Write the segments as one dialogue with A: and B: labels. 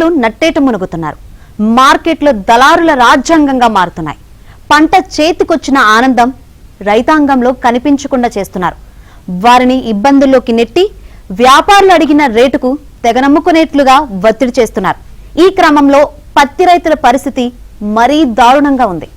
A: రైతులు నట్టేట మునుగుతున్నారు. మార్కెట్లు దళారుల రాజ్యాంగంగా మారుతున్నాయి. పంట చేతికొచ్చిన ఆనందం రైతాంగంలో కనిపించకుండా చేస్తున్నారు. వారిని ఇబ్బందుల్లోకి నెట్టి వ్యాపారులు అడిగిన రేటుకు తెగనమ్ముకునేట్లుగా ఒత్తిడి చేస్తున్నారు. ఈ క్రమంలో పత్తి రైతుల పరిస్థితి మరీ దారుణంగా ఉంది.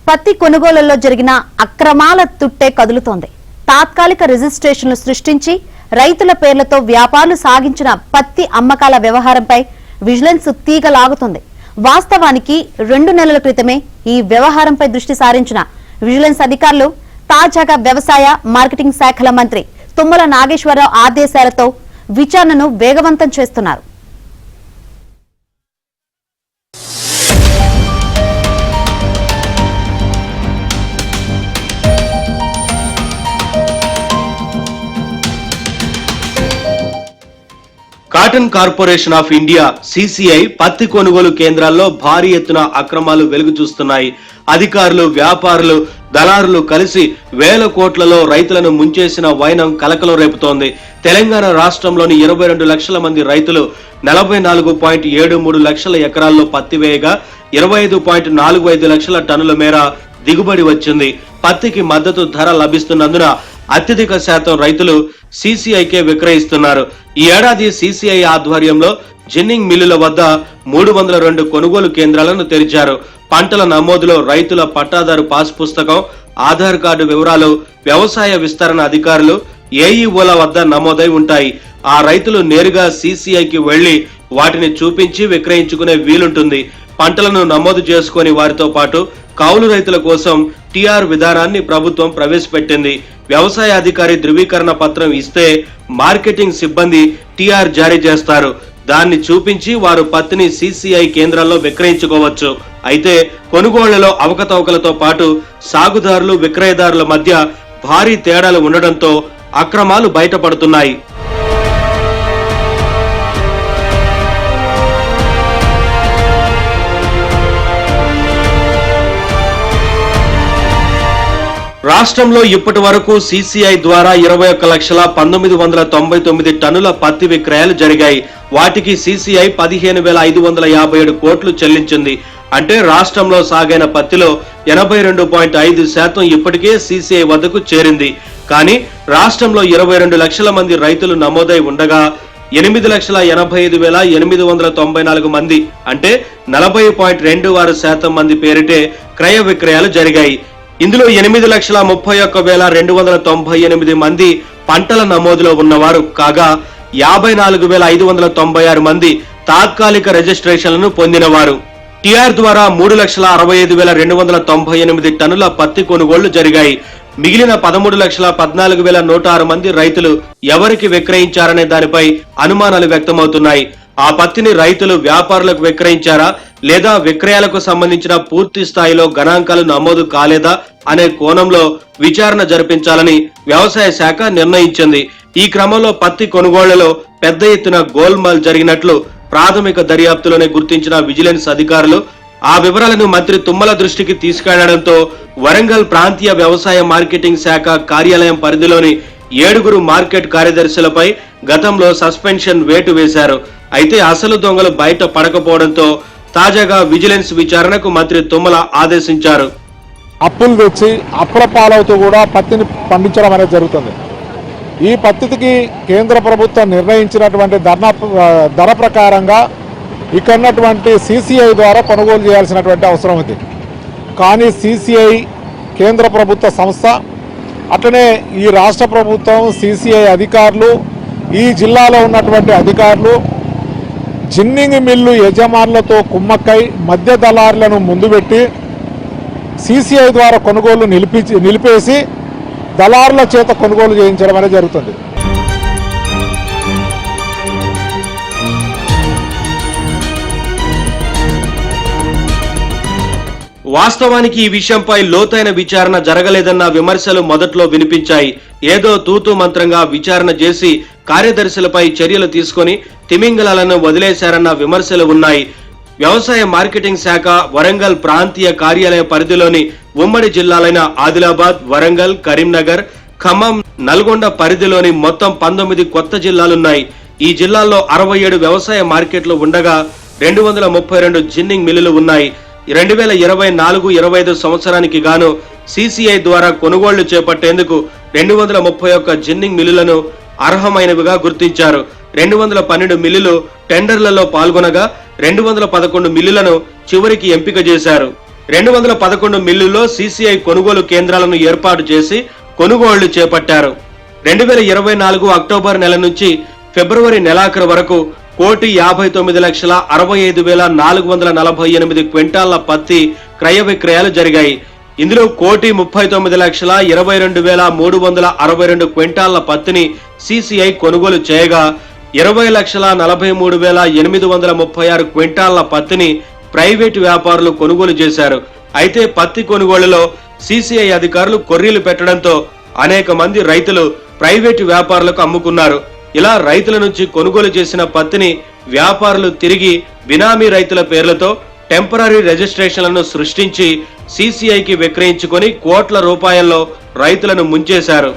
A: పత్తి కొనుగోలులో జరిగిన అక్రమాల తుట్టే కదులుతోంది. తాత్కాలిక రిజిస్ట్రేషన్లు సృష్టించి రైతుల పేర్లతో వ్యాపారులు సాగించిన పత్తి అమ్మకాల వ్యవహారంపై విజిలెన్స్ తీగ లాగుతోంది. వాస్తవానికి 2 నెలల క్రితమే ఈ వ్యవహారంపై దృష్టి సారించిన విజిలెన్స్ అధికారులు తాజాగా వ్యవసాయ మార్కెటింగ్ శాఖల మంత్రి తుమ్మల నాగేశ్వరరావు ఆదేశాలతో విచారణను వేగవంతం చేస్తున్నారు.
B: Cotton corporation of India CCI పత్తి కొనుగోలు కేంద్రాల్లో భారీ ఎత్తున అక్రమాలు వెలుగు చూస్తున్నాయి. అధికారులు, వ్యాపారులు, దళారులు కలిసి వేల కోట్లలో రైతులను ముంచేసిన వైనం కలకలం రేపుతోంది. తెలంగాణ రాష్ట్రంలోని 22 లక్షల మంది రైతులు 44.73 లక్షల ఎకరాల్లో పత్తి వేయగా 25.45 లక్షల టన్నుల మేర దిగుబడి వచ్చింది. పత్తికి మద్దతు ధర లభిస్తున్నందున అత్యధిక శాతం రైతులు సిసిఐకే విక్రయిస్తున్నారు. ఈ ఏడాది సిసిఐ ఆధ్వర్యంలో జిన్నింగ్ మిల్లుల వద్ద 302 కొనుగోలు కేంద్రాలను తెరిచారు. పంటల నమోదులో రైతుల పట్టాదారు పాస్ పుస్తకం, ఆధార్ కార్డు వివరాలు వ్యవసాయ విస్తరణ అధికారులు, ఏఈఓల వద్ద నమోదై ఉంటాయి. ఆ రైతులు నేరుగా సిసిఐకి వెళ్లి వాటిని చూపించి విక్రయించుకునే వీలుంటుంది. పంటలను నమోదు చేసుకుని వారితో పాటు కౌలు రైతుల కోసం టిఆర్ విధానాన్ని ప్రభుత్వం ప్రవేశపెట్టింది. వ్యవసాయ అధికారి ధృవీకరణ పత్రం ఇస్తే మార్కెటింగ్ సిబ్బంది టిఆర్ జారీ చేస్తారు. దాన్ని చూపించి వారు పత్తిని సిసిఐ కేంద్రాల్లో విక్రయించుకోవచ్చు. అయితే కొనుగోళ్లలో అవకతవకలతో పాటు సాగుదారులు, విక్రయదారుల మధ్య భారీ తేడాలు ఉండడంతో అక్రమాలు బయటపడుతున్నాయి. రాష్ట్రంలో ఇప్పటి వరకు సిసిఐ ద్వారా 21,19,99 టన్నుల పత్తి విక్రయాలు జరిగాయి. వాటికి సిసిఐ 15,557 కోట్లు చెల్లించింది. అంటే రాష్ట్రంలో సాగైన పత్తిలో 82.5% ఇప్పటికే సిసిఐ వద్దకు చేరింది. కానీ రాష్ట్రంలో 22 లక్షల మంది రైతులు నమోదై ఉండగా 8,85,894 మంది అంటే 40.26% మంది పేరిటే క్రయ విక్రయాలు జరిగాయి. ఇందులో 8,31,298 మంది పంటల నమోదులో ఉన్నవారు కాగా 54,596 మంది తాత్కాలిక రిజిస్ట్రేషన్లను పొందినవారు. టిఆర్ ద్వారా 3,65,298 టన్నుల పత్తి కొనుగోళ్లు జరిగాయి. మిగిలిన 13,14,106 మంది రైతులు ఎవరికి విక్రయించారనే దానిపై అనుమానాలు వ్యక్తమవుతున్నాయి. ఆ పత్తిని రైతులు వ్యాపారులకు విక్రయించారా లేదా విక్రయాలకు సంబంధించిన పూర్తి స్థాయిలో గణాంకాలు నమోదు కాలేదా అనే కోణంలో విచారణ జరిపించాలని వ్యవసాయ శాఖ నిర్ణయించింది. ఈ క్రమంలో పత్తి కొనుగోళ్లలో పెద్ద ఎత్తున గోల్మాల్ జరిగినట్లు ప్రాథమిక దర్యాప్తులోనే గుర్తించిన విజిలెన్స్ అధికారులు ఆ వివరాలను మంత్రి తుమ్మల దృష్టికి తీసుకెళ్లడంతో వరంగల్ ప్రాంతీయ వ్యవసాయ మార్కెటింగ్ శాఖ కార్యాలయం పరిధిలోని 7 మార్కెట్ కార్యదర్శులపై గతంలో సస్పెన్షన్ వేటు వేశారు. అయితే అసలు దొంగలు బయట పడకపోవడంతో తాజాగా విజిలెన్స్ విచారణకు మంత్రి తుమ్మల ఆదేశించారు.
C: అప్పులు తెచ్చి అప్పుల పాలవుతూ కూడా పత్తిని పండించడం అనేది జరుగుతుంది. ఈ పత్తికి కేంద్ర ప్రభుత్వం నిర్ణయించినటువంటి ధర ప్రకారంగా ఇక్కడ ఉన్నటువంటి సిసిఐ ద్వారా కొనుగోలు చేయాల్సినటువంటి అవసరం ఉంది. కానీ సిసిఐ కేంద్ర ప్రభుత్వ సంస్థ, అట్లనే ఈ రాష్ట్ర ప్రభుత్వం, సిసిఐ అధికారులు, ఈ జిల్లాలో ఉన్నటువంటి అధికారులు జిన్నింగ్ మిల్లు యజమానులతో కుమ్మక్కై మధ్య దళారులను ముందు పెట్టి సిసిఐ ద్వారా కొనుగోలు నిలిపేసి దళారుల చేత కొనుగోలు చేయించడం అనేది జరుగుతుంది.
B: వాస్తవానికి ఈ విషయంపై లోతైన విచారణ జరగలేదన్న విమర్శలు మొదట్లో వినిపించాయి. ఏదో తూతూ మంత్రంగా విచారణ చేసి కార్యదర్శులపై చర్యలు తీసుకొని తిమింగలాలను వదిలేశారన్న విమర్శలు ఉన్నాయి. వ్యవసాయ మార్కెటింగ్ శాఖ వరంగల్ ప్రాంతీయ కార్యాలయ పరిధిలోని ఉమ్మడి జిల్లాలైన ఆదిలాబాద్, వరంగల్, కరీంనగర్, ఖమ్మం, నల్గొండ పరిధిలోని మొత్తం 19 కొత్త జిల్లాలున్నాయి. ఈ జిల్లాల్లో 67 వ్యవసాయ మార్కెట్లు ఉండగా 232 జిన్నింగ్ మిల్లులు ఉన్నాయి. 2024-25 సంవత్సరానికి గాను సిసిఐ ద్వారా కొనుగోళ్లు చేపట్టేందుకు 231 జిన్నింగ్ మిల్లులను అర్హమైనవిగా గుర్తించారు. 212 మిల్లులు టెండర్లలో పాల్గొనగా 211 మిల్లులను చివరికి ఎంపిక చేశారు. 211 మిల్లుల్లో సిసిఐ కొనుగోలు కేంద్రాలను ఏర్పాటు చేసి కొనుగోళ్లు చేపట్టారు. 2024 అక్టోబర్ నెల నుంచి ఫిబ్రవరి నెలాఖరు వరకు 1,59,65,448 క్వింటాళ్ల పత్తి క్రయ విక్రయాలు జరిగాయి. ఇందులో 1,39,22,362 క్వింటాళ్ల పత్తిని సిసిఐ కొనుగోలు చేయగా 20,43,836 క్వింటాళ్ల పత్తిని ప్రైవేటు వ్యాపారులు కొనుగోలు చేశారు. అయితే పత్తి కొనుగోలులో సిసిఐ అధికారులు కొర్రీలు పెట్టడంతో అనేక మంది రైతులు ప్రైవేటు వ్యాపారులకు అమ్ముకున్నారు. ఇలా రైతుల నుంచి కొనుగోలు చేసిన పత్తిని వ్యాపారులు తిరిగి బినామీ రైతుల పేర్లతో టెంపరరీ రిజిస్ట్రేషన్లను సృష్టించి సిసిఐకి విక్రయించుకొని కోట్ల రూపాయల్లో రైతులను ముంచేశారు.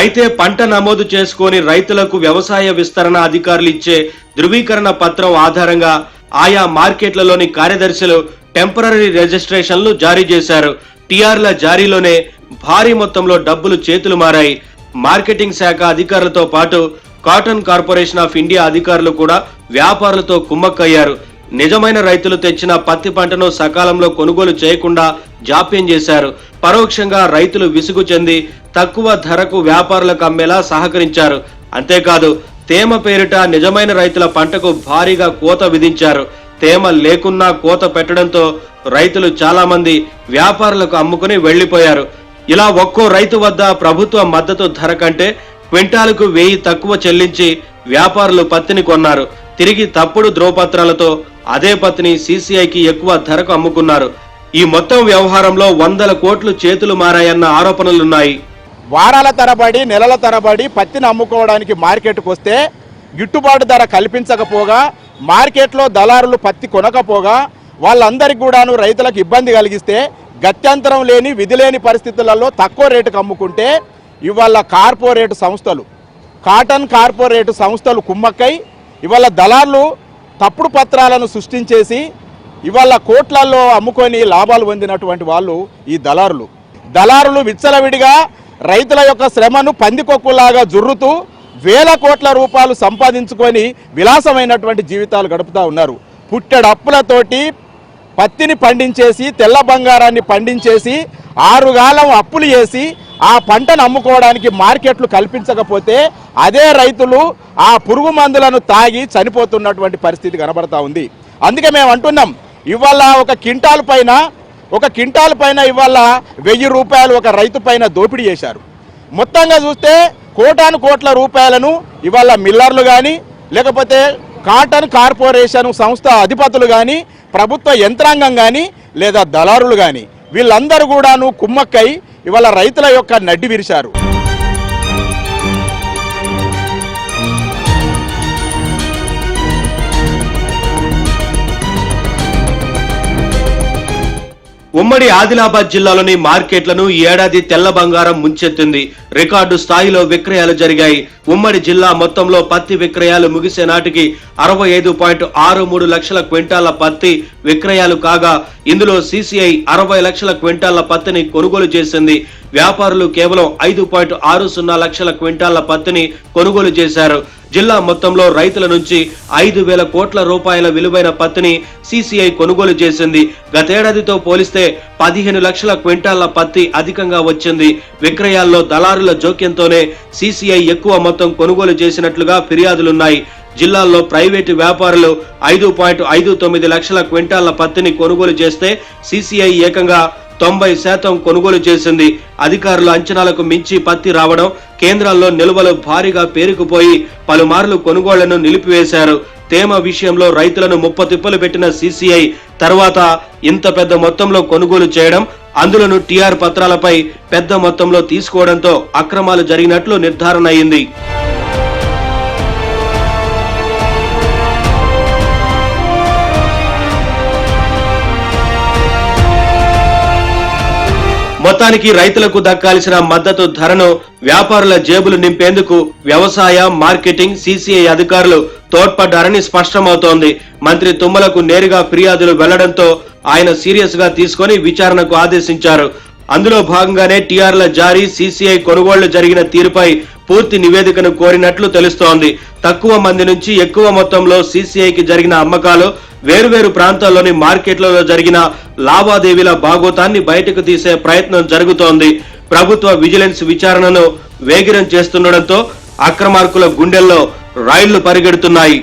B: అయితే పంట నమోదు చేసుకొని రైతులకు వ్యవసాయ విస్తరణ అధికారులు ఇచ్చే ధృవీకరణ పత్రం ఆధారంగా ఆయా మార్కెట్లలోని కార్యదర్శులు టెంపరరీ రిజిస్ట్రేషన్లు జారీ చేశారు. టిఆర్ల జారీలోనే భారీ మొత్తంలో డబ్బులు చేతులు మారాయి. మార్కెటింగ్ శాఖ అధికారులతో పాటు కాటన్ కార్పొరేషన్ ఆఫ్ ఇండియా అధికారులు కూడా వ్యాపారులతో కుమ్మక్కయ్యారు. నిజమైన రైతులు తెచ్చిన పత్తి పంటను సకాలంలో కొనుగోలు చేయకుండా జాప్యం చేశారు. పరోక్షంగా రైతులు విసుగు చెంది తక్కువ ధరకు వ్యాపారులకు అమ్మేలా సహకరించారు. అంతేకాదు తేమ పేరిట నిజమైన రైతుల పంటకు భారీగా కోత విధించారు. తేమ లేకున్నా కోత పెట్టడంతో రైతులు చాలా మంది వ్యాపారులకు అమ్ముకుని వెళ్లిపోయారు. ఇలా ఒక్కో రైతు వద్ద ప్రభుత్వ మద్దతు ధర కంటే క్వింటాలకు 1000 తక్కువ చెల్లించి వ్యాపారులు పత్తిని కొన్నారు. తిరిగి తప్పుడు ధ్రువపత్రాలతో అదే పత్తిని సిసిఐకి ఎక్కువ ధరకు అమ్ముకున్నారు. ఈ మొత్తం వ్యవహారంలో 100 కోట్లు చేతులు మారాయన్న ఆరోపణలున్నాయి.
D: వారాల తరబడి నెలల తరబడి పత్తిని అమ్ముకోవడానికి మార్కెట్కు వస్తే గిట్టుబాటు ధర కల్పించకపోగా, మార్కెట్లో దళారులు పత్తి కొనకపోగా వాళ్ళందరికీ కూడాను రైతులకు ఇబ్బంది కలిగిస్తే గత్యంతరం లేని విధి లేని పరిస్థితులలో తక్కువ రేటుకు అమ్ముకుంటే ఇవాళ కార్పొరేట్ సంస్థలు, కాటన్ కార్పొరేట్ సంస్థలు కుమ్మక్కై ఇవాళ దళారులు తప్పుడు పత్రాలను సృష్టించేసి ఇవాళ కోట్లలో అమ్ముకొని లాభాలు పొందినటువంటి వాళ్ళు ఈ దళారులు విచ్చలవిడిగా రైతుల యొక్క శ్రమను పందికొక్కులాగా జుర్రుతూ వేల కోట్ల రూపాయలు సంపాదించుకొని విలాసమైనటువంటి జీవితాలు గడుపుతూ ఉన్నారు. పుట్టెడు అప్పులతోటి పత్తిని పండించేసి తెల్ల బంగారాన్ని పండించేసి 6 కాలం అప్పులు చేసి ఆ పంటను అమ్ముకోవడానికి మార్కెట్లు కల్పించకపోతే అదే రైతులు ఆ పురుగు మందులను తాగి చనిపోతున్నటువంటి పరిస్థితి కనబడతా ఉంది. అందుకే మేము అంటున్నాం, ఇవాళ ఒక క్వింటాల్ పైన ఇవాళ 1000 రూపాయలు ఒక రైతు పైన దోపిడీ చేశారు. మొత్తంగా చూస్తే కోట్ల రూపాయలను ఇవాళ మిల్లర్లు కానీ లేకపోతే కాటన్ కార్పొరేషన్ సంస్థ అధిపతులు కానీ ప్రభుత్వ యంత్రాంగం కానీ లేదా దళారులు కానీ వీళ్ళందరూ కూడాను కుమ్మక్కై ఇవాళ రైతుల యొక్క నడ్డి విరిశారు.
B: ఉమ్మడి ఆదిలాబాద్ జిల్లాలోని మార్కెట్లను ఈ ఏడాది తెల్ల బంగారం ముంచెత్తింది. రికార్డు స్థాయిలో విక్రయాలు జరిగాయి. ఉమ్మడి జిల్లా మొత్తంలో పత్తి విక్రయాలు ముగిసే నాటికి 65.63 లక్షల క్వింటాళ్ల పత్తి విక్రయాలు కాగా ఇందులో సిసిఐ 60 లక్షల క్వింటాళ్ల పత్తిని కొనుగోలు చేసింది. వ్యాపారులు కేవలం 5.60 లక్షల క్వింటాళ్ల పత్తిని కొనుగోలు చేశారు. జిల్లా మొత్తంలో రైతుల నుంచి 5,000 కోట్ల రూపాయల విలువైన పత్తిని సిసిఐ కొనుగోలు చేసింది. గతేడాదితో పోలిస్తే 15 లక్షల క్వింటాళ్ల పత్తి అధికంగా వచ్చింది. విక్రయాల్లో దళారుల జోక్యంతోనే సిసిఐ ఎక్కువ మొత్తం కొనుగోలు చేసినట్లుగా ఫిర్యాదులున్నాయి. జిల్లాల్లో ప్రైవేటు వ్యాపారులు 5.59 లక్షల క్వింటాళ్ల పత్తిని కొనుగోలు చేస్తే సిసిఐ ఏకంగా 90% కొనుగోలు చేసింది. అధికారుల అంచనాలకు మించి పత్తి రావడం, కేంద్రాల్లో నిల్వలు భారీగా పేరుకుపోయి పలుమార్లు కొనుగోళ్లను నిలిపివేశారు. తేమ విషయంలో రైతులను ముప్పతిప్పలు పెట్టిన సీసీఐ తర్వాత ఇంత పెద్ద మొత్తంలో కొనుగోలు చేయడం, అందులోనూ టీఆర్ పత్రాలపై పెద్ద మొత్తంలో తీసుకోవడంతో అక్రమాలు జరిగినట్లు నిర్ధారణ అయింది. మొత్తానికి రైతులకు దక్కాల్సిన మద్దతు ధరను వ్యాపారుల జేబులు నింపేందుకు వ్యవసాయ, మార్కెటింగ్, సీసీఐ అధికారులు తోడ్పడ్డారని స్పష్టమవుతోంది. మంత్రి తుమ్మలకు నేరుగా ఫిర్యాదులు వెళ్లడంతో ఆయన సీరియస్ గా తీసుకొని విచారణకు ఆదేశించారు. అందులో భాగంగానే టీఆర్ల జారీ, సీసీఐ కొనుగోళ్లు జరిగిన తీరుపై పూర్తి నివేదికను కోరినట్లు తెలుస్తోంది. తక్కువ మంది నుంచి ఎక్కువ మొత్తంలో సీసీఐకి జరిగిన అమ్మకాలు, వేరువేరు ప్రాంతాల్లోని మార్కెట్లలో జరిగిన లావాదేవీల భాగోతాన్ని బయటకు తీసే ప్రయత్నం జరుగుతోంది. ప్రభుత్వ విజిలెన్స్ విచారణను వేగిరం చేస్తుండటంతో అక్రమార్కుల గుండెల్లో రైళ్లు పరిగెడుతున్నాయి.